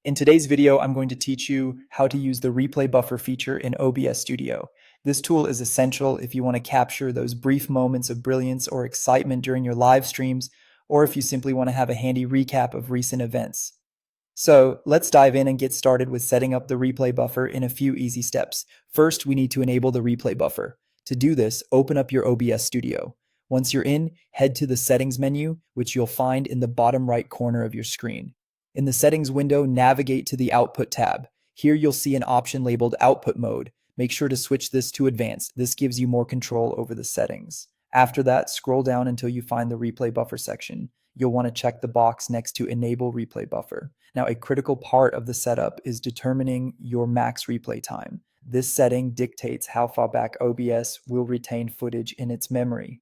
In today's video, I'm going to teach you how to use the replay buffer feature in OBS Studio. This tool is essential if you want to capture those brief moments of brilliance or excitement during your live streams, or if you simply want to have a handy recap of recent events. So let's dive in and get started with setting up the replay buffer in a few easy steps. First, we need to enable the replay buffer. To do this, open up your OBS Studio. Once you're in, head to the Settings menu, which you'll find in the bottom right corner of your screen. In the Settings window, navigate to the Output tab. Here you'll see an option labeled Output Mode. Make sure to switch this to Advanced. This gives you more control over the settings. After that, scroll down until you find the Replay Buffer section. You'll want to check the box next to Enable Replay Buffer. Now, a critical part of the setup is determining your max replay time. This setting dictates how far back OBS will retain footage in its memory.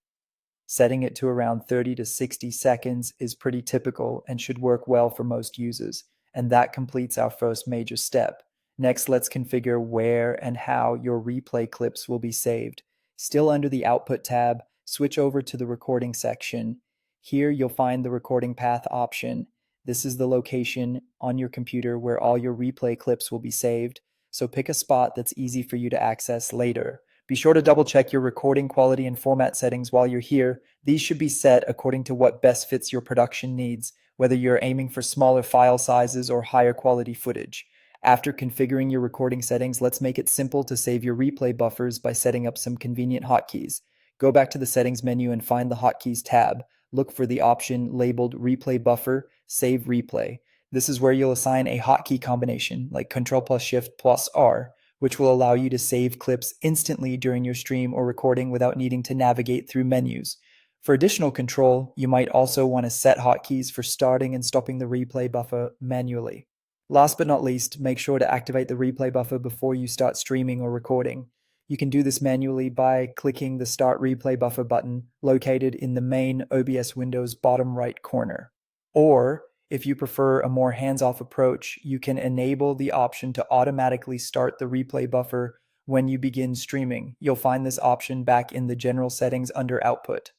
Setting it to around 30 to 60 seconds is pretty typical and should work well for most users. And that completes our first major step. Next, let's configure where and how your replay clips will be saved. Still under the Output tab, switch over to the Recording section. Here you'll find the Recording Path option. This is the location on your computer where all your replay clips will be saved. So pick a spot that's easy for you to access later. Be sure to double check your recording quality and format settings while you're here. These should be set according to what best fits your production needs, whether you're aiming for smaller file sizes or higher quality footage. After configuring your recording settings, let's make it simple to save your replay buffers by setting up some convenient hotkeys. Go back to the Settings menu and find the Hotkeys tab. Look for the option labeled Replay Buffer, Save Replay. This is where you'll assign a hotkey combination like Ctrl+Shift+R, which will allow you to save clips instantly during your stream or recording without needing to navigate through menus. For additional control, you might also want to set hotkeys for starting and stopping the replay buffer manually. Last but not least, make sure to activate the replay buffer before you start streaming or recording. You can do this manually by clicking the Start Replay Buffer button located in the main OBS window's bottom right corner. Or, if you prefer a more hands-off approach, you can enable the option to automatically start the replay buffer when you begin streaming. You'll find this option back in the General Settings under Output.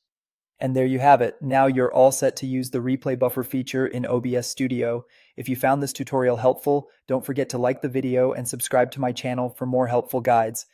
And there you have it. Now you're all set to use the replay buffer feature in OBS Studio. If you found this tutorial helpful, don't forget to like the video and subscribe to my channel for more helpful guides.